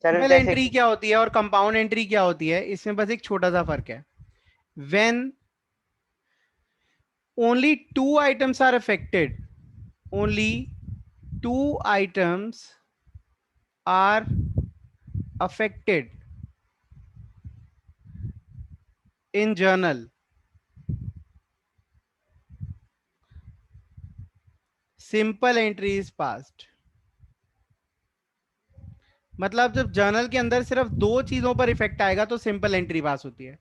चरण सिंपल कैसे? एंट्री क्या होती है और कंपाउंड एंट्री क्या होती है, इसमें बस एक छोटा सा फर्क है. When only two items are affected, only two items are affected in journal, simple entry is passed. मतलब जब जर्नल के अंदर सिर्फ दो चीजों पर इफेक्ट आएगा तो सिंपल एंट्री पास होती है.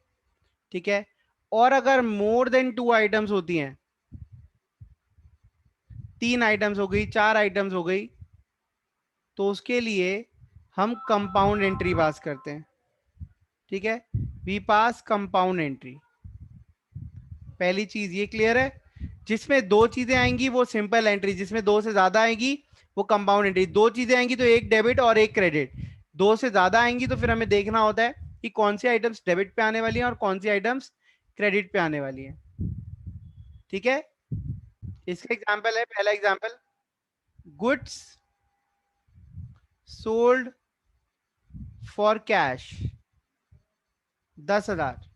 ठीक है. और अगर मोर देन टू आइटम्स होती हैं, तीन आइटम्स हो गई, चार आइटम्स हो गई, तो उसके लिए हम कंपाउंड एंट्री पास करते हैं. ठीक है. We pass compound entry. पहली चीज ये क्लियर है. जिसमें दो चीजें आएंगी वो सिंपल एंट्री, जिसमें दो से ज्यादा आएंगी वो कंपाउंड एंट्री. दो चीजें आएंगी तो एक डेबिट और एक क्रेडिट. दो से ज्यादा आएंगी तो फिर हमें देखना होता है कि कौन सी आइटम्स डेबिट पे आने वाली हैं और कौन सी आइटम्स क्रेडिट पे आने वाली हैं. ठीक है. इसका एग्जांपल है, पहला example, goods sold for cash 10,000.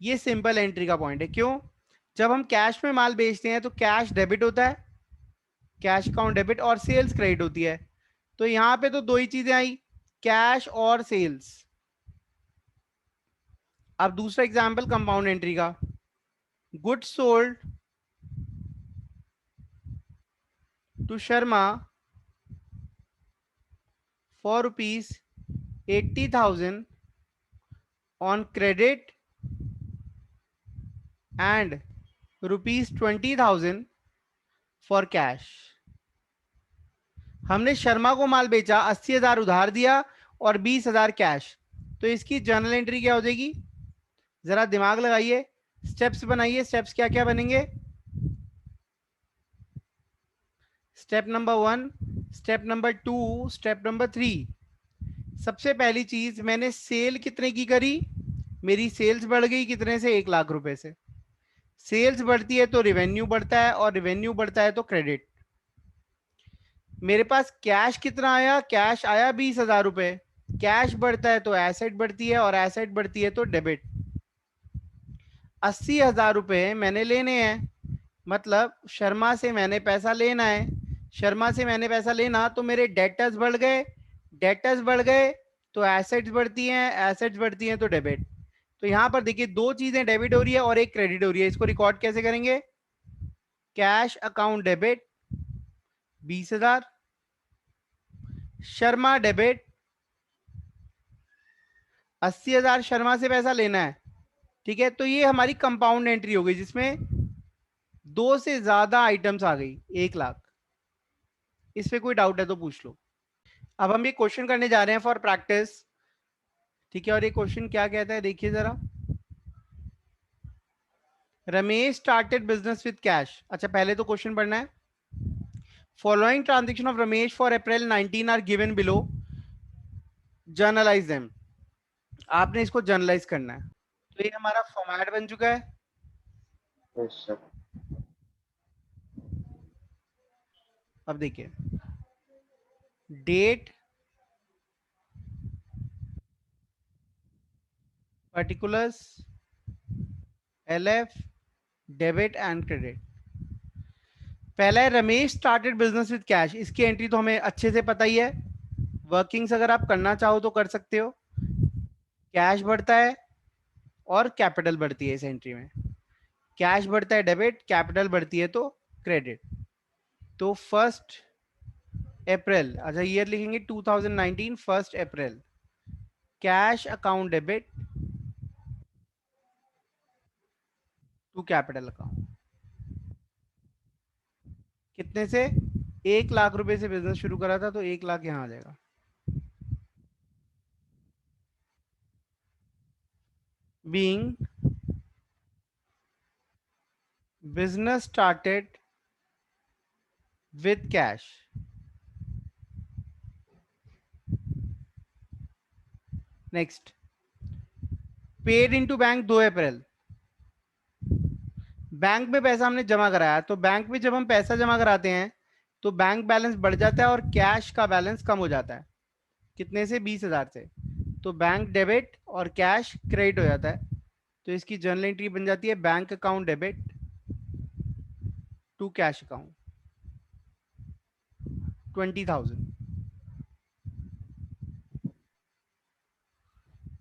ये सिंपल एंट्री का पॉइंट है. क्यों? जब हम कैश में माल बेचते हैं तो कैश डेबिट होता है, कैश अकाउंट डेबिट, और सेल्स क्रेडिट होती है. तो यहां पे तो दो ही चीजें आई, कैश और सेल्स. अब दूसरा एग्जांपल कंपाउंड एंट्री का, goods sold to Sharma for ₹80,000 on credit and ₹20,000 for cash. हमने शर्मा को माल बेचा, 80,000 उधार दिया और 20,000 कैश. तो इसकी जर्नल एंट्री क्या हो जाएगी? जरा दिमाग लगाइए, स्टेप्स बनाइए. स्टेप्स क्या क्या बनेंगे? Step number 1, step number 2, step number 3. सबसे पहली चीज, मैंने सेल कितने की करी? मेरी सेल्स बढ़ गई कितने से? 1 लाख रुपए से. सेल्स बढ़ती है तो रिवेन्यू बढ़ता है, और रिवेन्यू बढ़ता है तो क्रेडिट. मेरे पास कैश कितना आया? कैश आया 20,000 रुपए. कैश बढ़ता है तो एसेट बढ़ती है, और एसेट बढ़ती है तो डेबिट. 80,000 रुपए मैंने लेने हैं, मतलब शर्मा से मैंने पैसा लेना है. शर्मा से मैंने पैसा लेना तो मेरे डेटर्स बढ़ गए. डेटर्स बढ़ गए तो एसेट्स बढ़ती हैं, एसेट्स बढ़ती हैं तो डेबिट. तो यहां पर देखिए दो चीजें डेबिट हो रही है और एक क्रेडिट हो रही है. इसको रिकॉर्ड कैसे करेंगे? Cash account debit 20,000, Sharma debit 80,000. Sharma से पैसा लेना है. ठीक है. तो ये हमारी कंपाउंड एंट्री हो गई जिसमें दो से ज्यादा आइटम्स आ गई, 1 लाख. इस पे कोई डाउट है तो पूछ लो. अब हम ये क्वेश्चन करने जा रहे हैं फॉर प्रैक्टिस. ठीक है. और ये क्वेश्चन क्या कहता है देखिए जरा. Ramesh started business with cash. अच्छा, पहले तो क्वेश्चन पढ़ना है. Following transaction of Ramesh for April 19 are given below, journalize them. आपने इसको जर्नलाइज करना है. तो ये हमारा फॉर्मेट बन चुका है. Yes sir. अब देखिए, date, particulars, LF, debit and credit. पहला है Ramesh started business with cash. इसकी एंट्री तो हमें अच्छे से पता ही है. वर्किंग्स अगर आप करना चाहो तो कर सकते हो. कैश बढ़ता है और कैपिटल बढ़ती है इस एंट्री में. कैश बढ़ता है डेबिट, कैपिटल बढ़ती है तो क्रेडिट. तो 1 अप्रैल, अच्छा ईयर लिखेंगे 2019, 1 April, cash account debit to capital account. कितने से? 1 लाख रुपए से बिजनेस शुरू करा था तो 1 लाख यहां आ जाएगा. Being business started with cash. Next, paid into bank 2 April. Bank में पैसा हमने जमा कराया, तो बैंक में जब हम पैसा जमा कराते हैं तो बैंक बैलेंस बढ़ जाता है और कैश का बैलेंस कम हो जाता है. कितने से? 20,000 से। तो बैंक डेबिट और कैश क्रेडिट हो जाता है। तो इसकी जर्नल एंट्री बन जाती है bank account debit to cash account 20,000।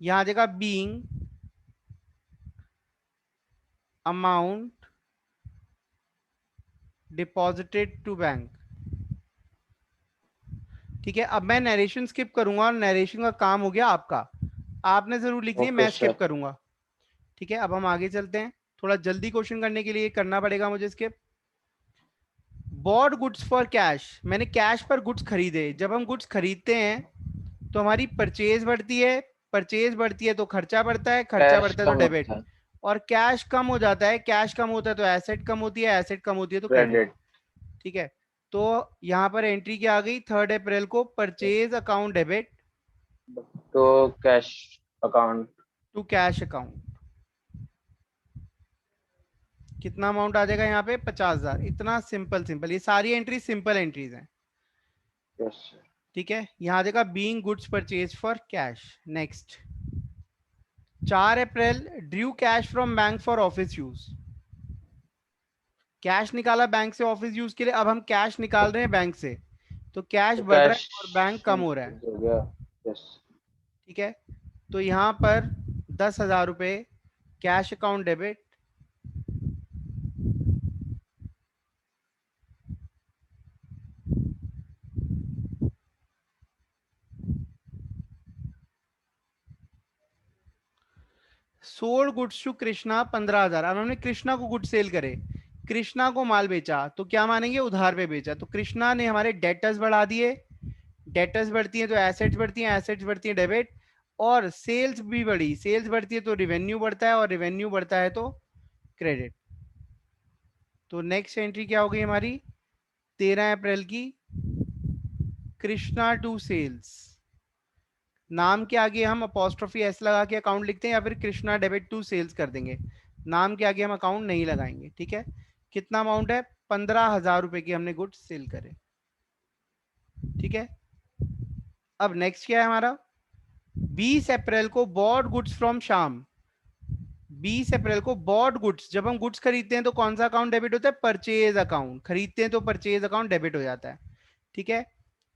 यहां आ जाएगा being amount deposited to bank. ठीक है, अब मैं नरेशन स्किप करूंगा और नरेशन का काम हो गया आपका। आपने जरूर लिखनी है, ओके मैं स्किप सर। करूंगा। ठीक है, अब हम आगे चलते हैं। थोड़ा जल्दी क्वेश्चन करने के लिए करना पड़ेगा मुझे skip. Bought goods for cash, मैंने कैश पर गुड्स खरीदे। जब हम गुड्स खरीदते हैं तो हमारी परचेज बढ़ती है, परचेज बढ़ती है तो खर्चा बढ़ता है, खर्चा कैश बढ़ता है तो कम डेबिट। होता है। और कैश कम हो जाता है, कैश कम होता है तो एसेट कम होती है, एसेट कम होती है तो क्रेडिट। क्रेडिट। ठीक है, तो यहाँ पर एंट्री क्या आ गई? 3 अप्रैल को परचेज अकाउंट डेबिट तो cash account. To cash account. कितना अमाउंट आ जाएगा यहाँ पे? 50,000। इतना सिंपल सिंपल, ये सारी एंट्री सिंपल एंट्रीज हैं। Yes sir. ठीक है, यहाँ आ जाएगा being goods purchase for cash. Next, 4 April drew cash from bank for office use. Cash निकाला बैंक से ऑफिस यूज के लिए। अब हम कैश निकाल रहे हैं बैंक से, तो कैश तो बढ़ रहा कैश है और बैंक कम हो रहा है। हो गया। यस। ठीक है, तो यहाँ पर 10,000 रुपए cash account debit sold goods to Krishna 15,000। अब हमने कृष्णा को गुड सेल करे, कृष्णा को माल बेचा, तो क्या मानेंगे? उधार पे बेचा। तो कृष्णा ने हमारे डेटर्स बढ़ा दिए, डेटर्स बढ़ती है तो एसेट्स बढ़ती हैं, एसेट्स बढ़ती है डेबिट। और सेल्स भी बढ़ी, सेल्स बढ़ती है तो रिवेन्यू बढ़ता है, और रिवेन्यू बढ़ता है तो क्रेडिट। तो नेक्स्ट एंट्री क्या हो गई हमारी? 13 अप्रैल की, कृष्णा टू सेल्स। नाम के आगे हम अपोस्ट्रोफी एस लगा के अकाउंट लिखते हैं, या फिर कृष्णा डेबिट टू सेल्स कर देंगे। नाम के आगे हम अकाउंट नहीं लगाएंगे। ठीक है, कितना अमाउंट है? 15,000 रुपए की हमने गुड्स सेल करे। ठीक है, अब नेक्स्ट क्या है हमारा? 20 अप्रैल को बॉट गुड्स फ्रॉम शाम। 20 अप्रैल को बॉट गुड्स, जब हम गुड्स खरीदते हैं तो कौन सा अकाउंट डेबिट होता है? Purchase account. खरीदते हैं तो परचेज अकाउंट डेबिट हो जाता है। ठीक है,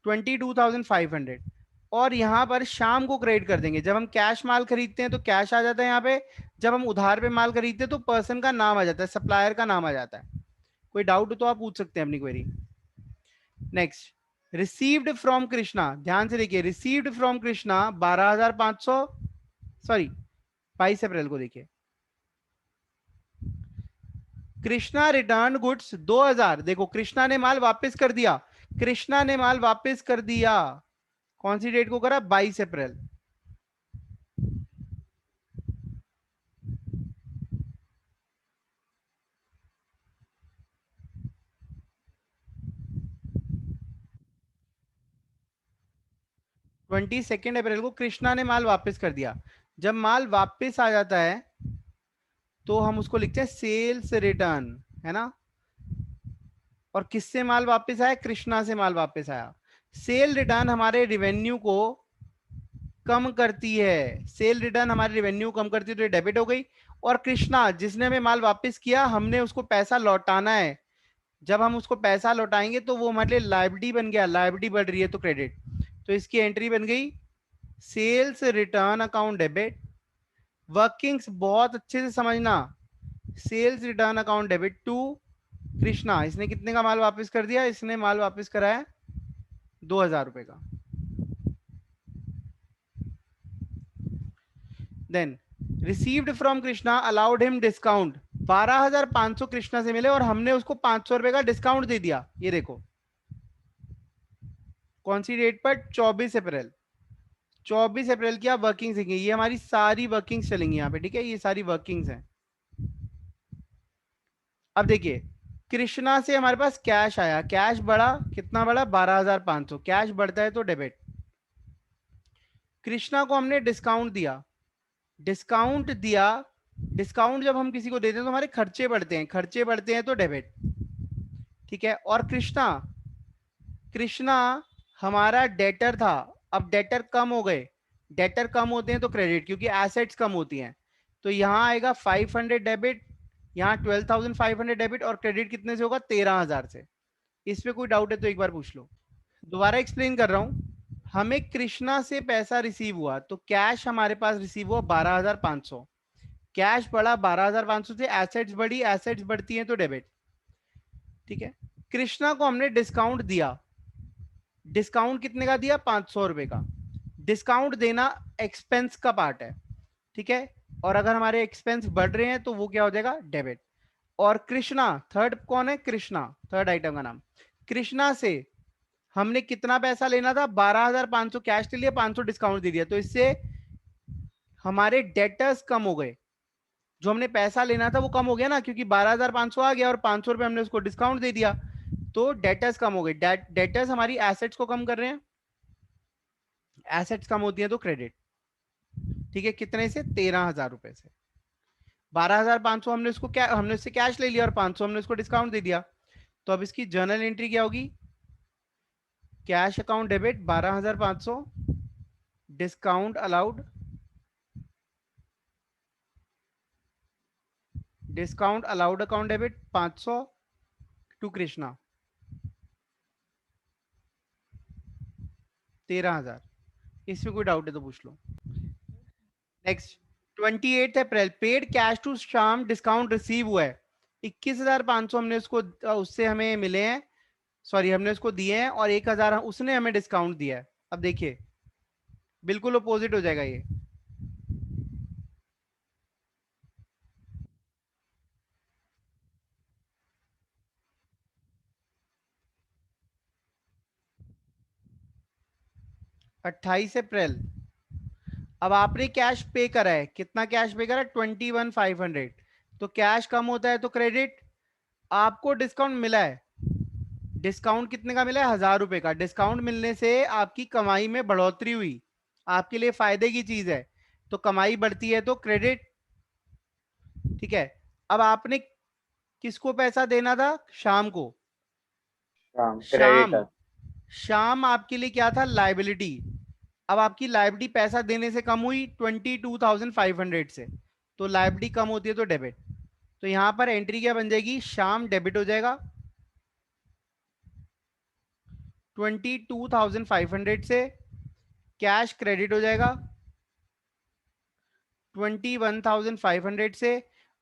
22,500। और यहां पर शाम को क्रेडिट कर देंगे। जब हम कैश माल खरीदते हैं तो कैश आ जाता है यहाँ पे, जब हम उधार पे माल खरीदते हैं तो पर्सन का नाम आ जाता है, सप्लायर का नाम आ जाता है। कोई डाउट हो तो आप पूछ सकते हैं अपनी query. Next, received from Krishna, ध्यान से देखिए, रिसीव्ड फ्रॉम कृष्णा 12,500, सॉरी 22 अप्रैल को देखिए, कृष्णा रिटर्न गुड्स 2,000। देखो कृष्णा ने माल वापस कर दिया, कृष्णा ने माल वापस कर दिया। कौन सी डेट को करा? 22 अप्रैल। ट्वेंटी सेकेंड अप्रैल को कृष्णा ने माल वापस कर दिया। जब माल वापस आ जाता है तो हम उसको लिखते हैं सेल्स रिटर्न, है ना। और किससे माल वापस आया? कृष्णा से माल वापस आया। सेल रिटर्न हमारे रिवेन्यू को कम करती है, सेल रिटर्न हमारे रिवेन्यू कम करती है, तो ये डेबिट हो गई। और कृष्णा जिसने हमें माल वापस किया, हमने उसको पैसा लौटाना है। जब हम उसको पैसा लौटाएंगे तो वो हमारे लिए लायबिलिटी बन गया, लायबिलिटी बढ़ रही है तो क्रेडिट। तो इसकी एंट्री बन गई sales return account debit. Workings बहुत अच्छे से समझना, sales return account debit to Krishna. इसने कितने का माल वापस कर दिया? इसने माल वापस कराया 2,000 रुपए का। Then received from Krishna allowed him discount. 12,500 Krishna से मिले और हमने उसको 500 रुपए का डिस्काउंट दे दिया। ये देखो कौन सी डेट पर? 24 अप्रैल। 24 अप्रैल की आप वर्किंग सीखेंगे, ये हमारी सारी वर्किंग्स चलेंगी यहाँ पे। ठीक है, ये सारी वर्किंग्स हैं। अब देखिए, कृष्णा से हमारे पास कैश आया, कैश बढ़ा, कितना बढ़ा? 12,500। कैश बढ़ता है तो डेबिट। कृष्णा को हमने डिस्काउंट दिया, डिस्काउंट दिया। डिस्काउंट जब हम किसी को देते हैं तो हमारे खर्चे बढ़ते हैं, खर्चे बढ़ते हैं तो डेबिट। ठीक है, और कृष्णा, कृष्णा हमारा डेटर था, अब डेटर कम हो गए, डेटर कम होते हैं तो क्रेडिट, क्योंकि एसेट्स कम होती हैं। तो यहाँ आएगा 500 डेबिट, यहाँ 12,500 डेबिट, और क्रेडिट कितने से होगा? 13,000 से। इस पे कोई डाउट है तो एक बार पूछ लो। दोबारा एक्सप्लेन कर रहा हूं। हमें कृष्णा से पैसा रिसीव हुआ, तो कैश हमारे पास रिसीव हुआ 12,500। कैश बढ़ा 12,500 से, एसेट्स बढ़ी, एसेट्स बढ़ती हैं तो डेबिट। ठीक है, कृष्णा को हमने डिस्काउंट दिया, डिस्काउंट कितने का दिया? 500 रुपए का। डिस्काउंट देना एक्सपेंस का पार्ट है, ठीक है, और अगर हमारे एक्सपेंस बढ़ रहे हैं तो वो क्या हो जाएगा? डेबिट। और कृष्णा, थर्ड कौन है? कृष्णा, थर्ड आइटम का नाम। कृष्णा से हमने कितना पैसा लेना था? 12,500 कैश ले लिया, 500 डिस्काउंट दे दिया, तो इससे हमारे डेटर्स कम हो गए। जो हमने पैसा लेना था वो कम हो गया ना, क्योंकि 12,500 आ गया और 500 रुपए हमने उसको डिस्काउंट दे दिया, तो डेटर्स कम हो गए। डेटर्स हमारी एसेट्स को कम कर रहे हैं, एसेट्स कम होती है तो क्रेडिट। ठीक है, कितने से? 13,000 रुपए से। 12,500 हमने उसको क्या, हमने उससे कैश ले लिया और 500 हमने उसको डिस्काउंट दे दिया। तो अब इसकी जर्नल एंट्री क्या होगी? Cash account debit 12,500, discount allowed, discount allowed account debit 500 to Krishna 13,000। इसमें कोई डाउट है तो पूछ लो। Next, 28 April, paid cash to Shyam, discount receive हुआ है 21,500, हमने उसको उससे हमें मिले हैं, सॉरी हमने उसको दिए हैं, और 1,000 उसने हमें डिस्काउंट दिया है। अब देखिए बिल्कुल अपोजिट हो जाएगा ये। अट्ठाईस अप्रैल, अब आपने कैश पे करा है, कितना कैश पे करा है? 21,500। तो कैश कम होता है तो क्रेडिट। आपको डिस्काउंट मिला है, डिस्काउंट कितने का मिला है? 1,000 रुपए का। डिस्काउंट मिलने से आपकी कमाई में बढ़ोतरी हुई, आपके लिए फायदे की चीज है, तो कमाई बढ़ती है तो क्रेडिट। ठीक है, अब आपने किसको पैसा देना था? शाम को। शाम, क्रेडिटर। शाम आपके लिए क्या था? लाइबिलिटी। अब आपकी लाइबिलिटी पैसा देने से कम हुई 22,500 से, तो लाइबिलिटी कम होती है तो डेबिट। तो यहां पर एंट्री क्या बन जाएगी? शाम डेबिट हो जाएगा 22,500 से, कैश क्रेडिट हो जाएगा 21,500 से,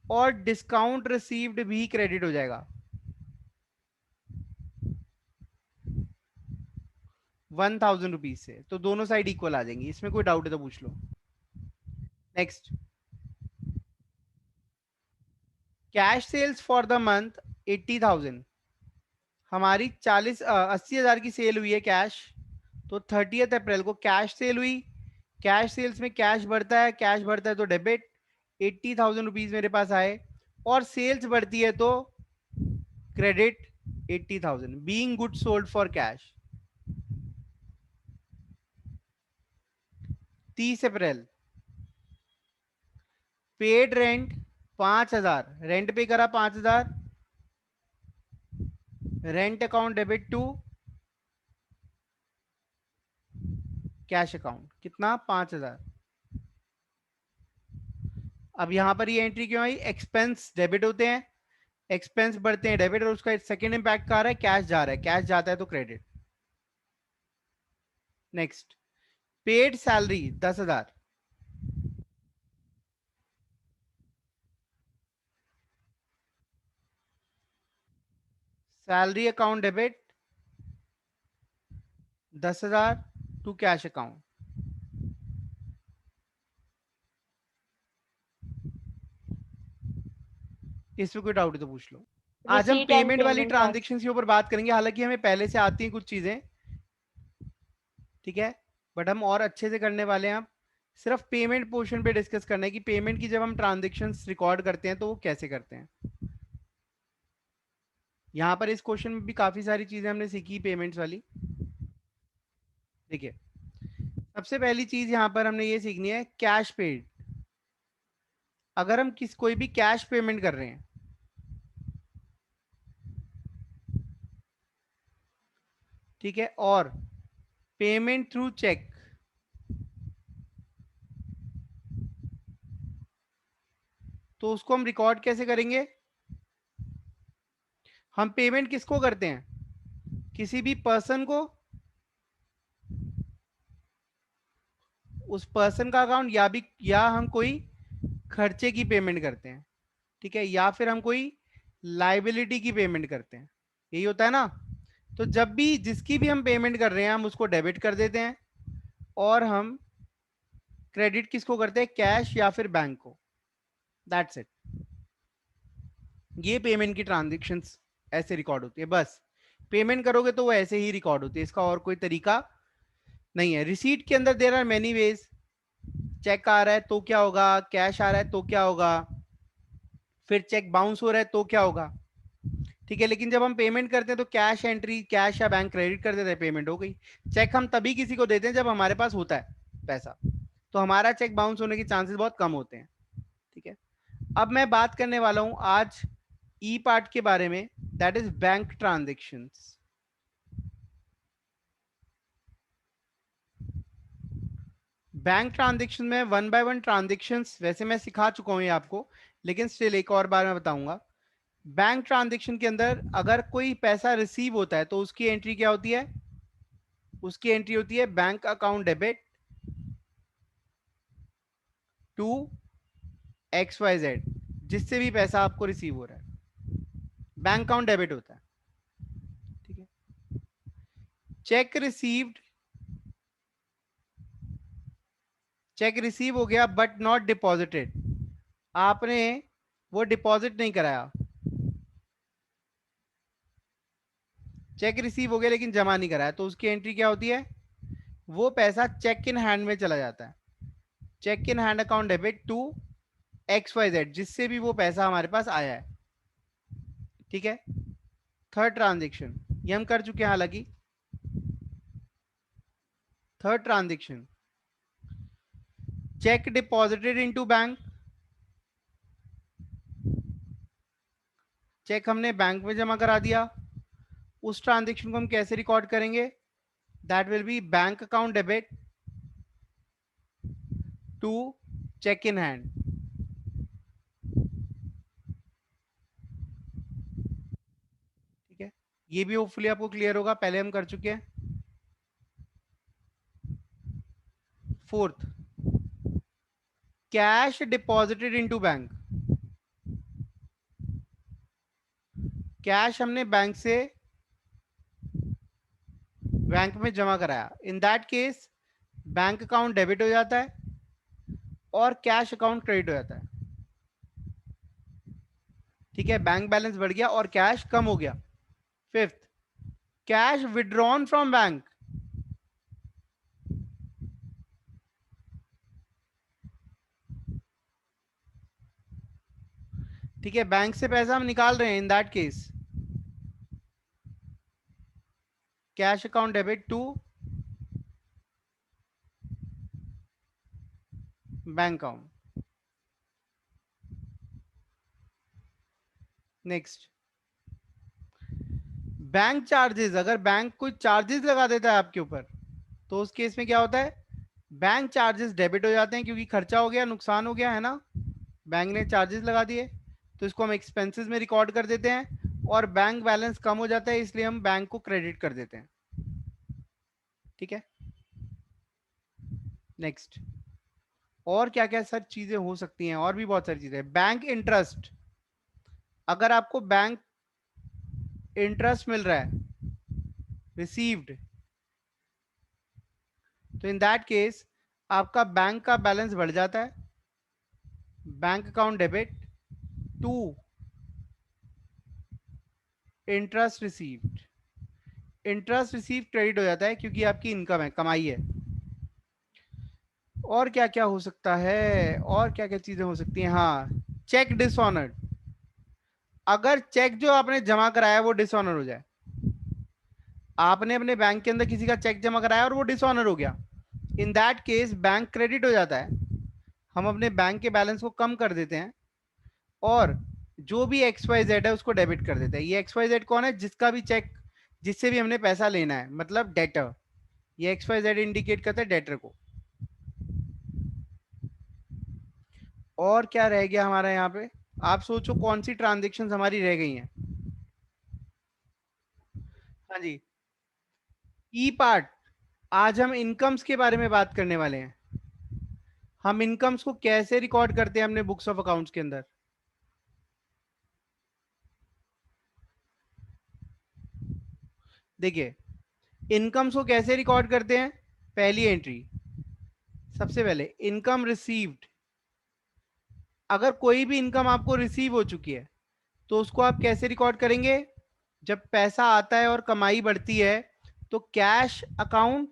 और डिस्काउंट रिसीव्ड भी क्रेडिट हो जाएगा 1,000 रुपीज से। तो दोनों साइड इक्वल आ जाएंगी, इसमें कोई डाउट है तो पूछ लो। Next, cash sales for the month 80,000, हमारी 80,000 की सेल हुई है कैश, तो 30 अप्रैल को कैश सेल हुई। कैश सेल्स में कैश बढ़ता है, कैश बढ़ता है तो डेबिट, 80,000 रुपीज मेरे पास आए, और सेल्स बढ़ती है तो credit 80,000, being good sold for cash. 30 April, paid rent 5,000, rent pay करा 5,000, rent account debit to cash account, कितना? 5,000। अब यहां पर ये एंट्री क्यों आई? एक्सपेंस डेबिट होते हैं, एक्सपेंस बढ़ते हैं डेबिट, और उसका सेकंड इंपैक्ट कहा रहा है? कैश जा रहा है, कैश जाता है तो credit. Next, paid salary 10,000, salary account debit 10,000 to cash account. इसमें कोई डाउट है तो पूछ लो। आज हम रिसीट एंड पेमेंट वाली पेमेंट पार्ट। ट्रांजेक्शन के ऊपर बात करेंगे, हालांकि हमें पहले से आती हैं कुछ चीजें, ठीक है, बट हम और अच्छे से करने वाले हैं। अब सिर्फ पेमेंट पोर्शन पे डिस्कस करना है कि पेमेंट की जब हम ट्रांजेक्शन रिकॉर्ड करते हैं तो वो कैसे करते हैं। यहाँ पर इस क्वेश्चन में भी काफी सारी चीजें हमने सीखी पेमेंट्स वाली। देखिए, सबसे पहली चीज यहाँ पर हमने ये सीखनी है, कैश पेड। अगर हम कोई भी कैश पेमेंट कर रहे हैं, ठीक है, और पेमेंट थ्रू चेक, तो उसको हम रिकॉर्ड कैसे करेंगे? हम पेमेंट किसको करते हैं? किसी भी पर्सन को, उस पर्सन का अकाउंट, या हम कोई खर्चे की पेमेंट करते हैं, ठीक है, या फिर हम कोई लाइबिलिटी की पेमेंट करते हैं, यही होता है ना। तो जब भी जिसकी भी हम पेमेंट कर रहे हैं हम उसको डेबिट कर देते हैं, और हम क्रेडिट किसको करते हैं? कैश या फिर बैंक को। That's it. ये पेमेंट की ट्रांजेक्शन्स ऐसे रिकॉर्ड होती है, बस पेमेंट करोगे तो वो ऐसे ही रिकॉर्ड होती है, इसका और कोई तरीका नहीं है। रिसीट के अंदर there are many ways. Cheque आ रहा है तो क्या होगा, कैश आ रहा है तो क्या होगा, फिर चेक बाउंस हो रहा है तो क्या होगा, ठीक है। लेकिन जब हम पेमेंट करते हैं तो कैश एंट्री, कैश या बैंक क्रेडिट कर देते हैं, पेमेंट हो गई। चेक हम तभी किसी को देते हैं जब हमारे पास होता है पैसा, तो हमारा चेक बाउंस होने के चांसेस बहुत कम होते हैं, ठीक है। अब मैं बात करने वाला हूं आज ई पार्ट के बारे में, that is bank transactions. Bank transaction में वन बाय वन ट्रांजेक्शन्स वैसे मैं सिखा चुका हूं ये आपको, लेकिन स्टिल एक और बार मैं बताऊंगा। बैंक ट्रांजेक्शन के अंदर अगर कोई पैसा रिसीव होता है तो उसकी एंट्री क्या होती है? उसकी एंट्री होती है bank account debit to X Y Z, जिससे भी पैसा आपको रिसीव हो रहा है बैंक अकाउंट डेबिट होता है, ठीक है। चेक रिसीव्ड, चेक रिसीव हो गया बट नॉट डिपॉजिटेड, आपने वो डिपॉजिट नहीं कराया। चेक रिसीव हो गया लेकिन जमा नहीं कराया, तो उसकी एंट्री क्या होती है? वो पैसा चेक इन हैंड में चला जाता है, cheque in hand account debit to X Y Z, जिससे भी वो पैसा हमारे पास आया है, ठीक है। थर्ड ट्रांजेक्शन ये हम कर चुके हैं हालांकि। Third transaction, cheque deposited into bank, cheque हमने बैंक में जमा करा दिया। उस ट्रांजेक्शन को हम कैसे रिकॉर्ड करेंगे? That will be bank account debit to cheque in hand, ठीक है। ये भी होपफुली आपको क्लियर होगा, पहले हम कर चुके हैं। Fourth, cash deposited into bank, cash हमने बैंक से बैंक में जमा कराया, इन that case bank account debit हो जाता है और कैश अकाउंट क्रेडिट हो जाता है, ठीक है। बैंक बैलेंस बढ़ गया और कैश कम हो गया। Fifth, cash withdrawn from bank, ठीक है, बैंक से पैसा हम निकाल रहे हैं, in that case cash account debit to bank account. Next, bank charges, अगर बैंक कोई चार्जेस लगा देता है आपके ऊपर तो उस केस में क्या होता है? बैंक चार्जेस डेबिट हो जाते हैं, क्योंकि खर्चा हो गया, नुकसान हो गया है ना, बैंक ने चार्जेस लगा दिए, तो इसको हम एक्सपेंसेस में रिकॉर्ड कर देते हैं, और बैंक बैलेंस कम हो जाता है इसलिए हम बैंक को क्रेडिट कर देते हैं, ठीक है। नेक्स्ट, और क्या क्या सर चीजें हो सकती हैं? और भी बहुत सारी चीजें। बैंक इंटरेस्ट, अगर आपको बैंक इंटरेस्ट मिल रहा है रिसीव्ड, तो इन दैट केस आपका बैंक का बैलेंस बढ़ जाता है, bank account debit to interest received, interest receive credit हो जाता है क्योंकि आपकी इनकम है, कमाई है। और क्या क्या हो सकता है, और क्या क्या चीजें हो सकती हैं? हाँ, चेक डिसऑनर्ड, अगर चेक जो आपने जमा कराया वो डिसऑनर हो जाए, आपने अपने बैंक के अंदर किसी का चेक जमा कराया और वो डिसऑनर हो गया, इन दैट केस बैंक क्रेडिट हो जाता है, हम अपने बैंक के बैलेंस को कम कर देते हैं, और जो भी एक्स वाई जेड है उसको डेबिट कर देते हैं। ये एक्स वाई जेड कौन है? जिसका भी चेक, जिससे भी हमने पैसा लेना है, मतलब डेटर, ये एक्स वाई जेड इंडिकेट करता है डेटर को। और क्या रह गया हमारा यहाँ पे, आप सोचो कौन सी ट्रांजेक्शन हमारी रह गई हैं। हाँ जी, ई पार्ट, आज हम इनकम्स के बारे में बात करने वाले हैं। हम इनकम्स को कैसे रिकॉर्ड करते हैं अपने बुक्स ऑफ अकाउंट्स के अंदर। देखिए, इनकम्स को कैसे रिकॉर्ड करते हैं। पहली एंट्री, सबसे पहले इनकम रिसीव्ड। अगर कोई भी इनकम आपको रिसीव हो चुकी है तो उसको आप कैसे रिकॉर्ड करेंगे। जब पैसा आता है और कमाई बढ़ती है तो कैश अकाउंट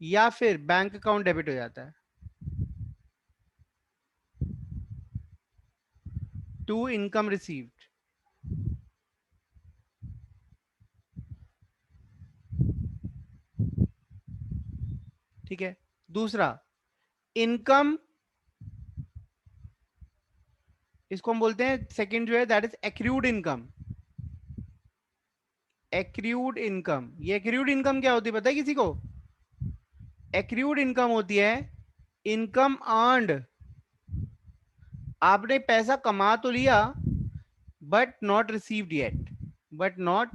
या फिर बैंक अकाउंट डेबिट हो जाता है टू इनकम रिसीव्ड। ठीक है। दूसरा, इनकम, इसको हम बोलते हैं सेकंड जो है that is accrued income. Accrued income, ये एक्रूड इनकम क्या होती है पता है किसी को। एक्रूड इनकम होती है इनकम अर्नड, आपने पैसा कमा तो लिया but not received yet, but not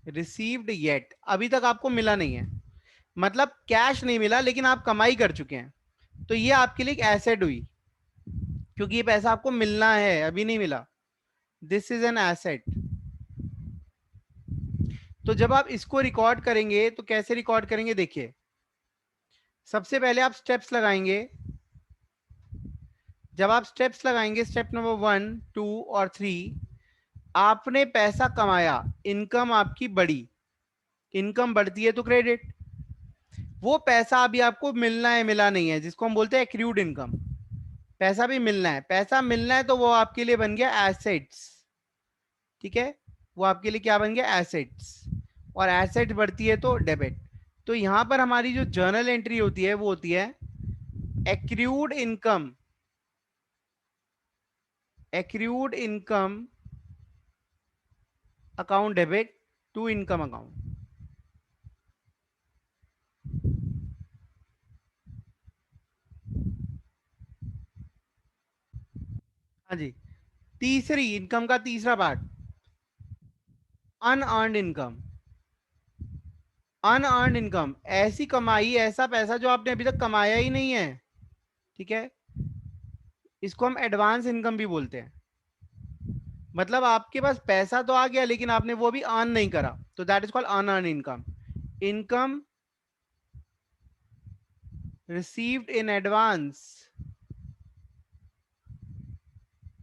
received yet, अभी तक आपको मिला नहीं है, मतलब कैश नहीं मिला लेकिन आप कमाई कर चुके हैं, तो ये आपके लिए एक एसेट हुई, क्योंकि ये पैसा आपको मिलना है अभी नहीं मिला, दिस इज एन एसेट। तो जब आप इसको रिकॉर्ड करेंगे तो कैसे रिकॉर्ड करेंगे, देखिए सबसे पहले आप स्टेप्स लगाएंगे। जब आप स्टेप्स लगाएंगे, स्टेप नंबर 1, 2 और 3, आपने पैसा कमाया, इनकम आपकी बढ़ी, इनकम बढ़ती है तो क्रेडिट, वो पैसा अभी आपको मिलना है मिला नहीं है, जिसको हम बोलते हैं एक्रूड इनकम। पैसा भी मिलना है, पैसा मिलना है तो वो आपके लिए बन गया एसेट्स। ठीक है, वो आपके लिए क्या बन गया, एसेट्स। और एसेट बढ़ती है तो डेबिट। तो यहां पर हमारी जो जर्नल एंट्री होती है वो होती है accrued income, accrued income account debit to income account. हाँ जी, तीसरी इनकम का तीसरा part, unearned income. Unearned income, ऐसी कमाई, ऐसा पैसा जो आपने अभी तक कमाया ही नहीं है। ठीक है, इसको हम एडवांस इनकम भी बोलते हैं। मतलब आपके पास पैसा तो आ गया लेकिन आपने वो भी अर्न नहीं करा, तो that is called unearned income. Income received in advance,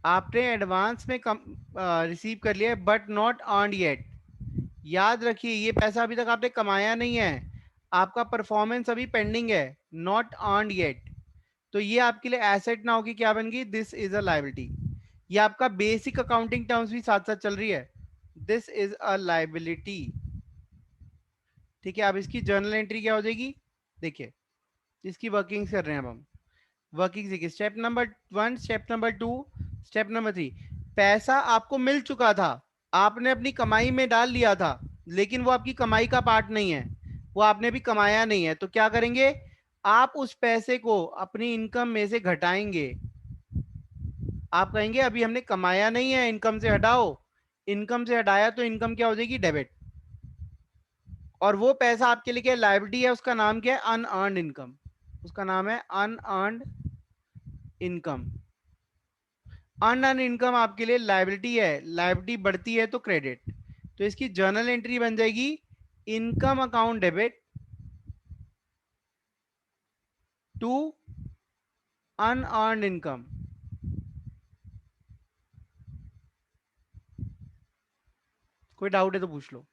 आपने एडवांस में रिसीव कर लिया बट नॉट अर्नड येट। याद रखिए ये पैसा अभी तक आपने कमाया नहीं है, आपका परफॉर्मेंस अभी पेंडिंग है, नॉट अर्नड येट। तो ये आपके लिए एसेट ना होगी, क्या बन गई, दिस इज अ लायबिलिटी। ये आपका बेसिक अकाउंटिंग टर्म्स भी साथ साथ चल रही है, दिस इज अ लायबिलिटी। ठीक है, अब इसकी जर्नल एंट्री क्या हो जाएगी, देखिए इसकी वर्किंग कर रहे हैं अब हम। वर्किंग देखिए, step number 1, step number 2, step number 3। पैसा आपको मिल चुका था, आपने अपनी कमाई में डाल लिया था, लेकिन वो आपकी कमाई का पार्ट नहीं है, वो आपने भी कमाया नहीं है, तो क्या करेंगे, आप उस पैसे को अपनी इनकम में से घटाएंगे। आप कहेंगे अभी हमने कमाया नहीं है, इनकम से हटाओ, इनकम से हटाया तो इनकम क्या हो जाएगी, डेबिट। और वो पैसा आपके लिए क्या लायबिलिटी है, उसका नाम क्या है, अनअर्न्ड इनकम, उसका नाम है अनअर्न्ड इनकम। अनअर्न्ड इनकम आपके लिए लायबिलिटी है, लायबिलिटी बढ़ती है तो क्रेडिट। तो इसकी जर्नल एंट्री बन जाएगी income account debit to unearned income. कोई डाउट है तो पूछ लो।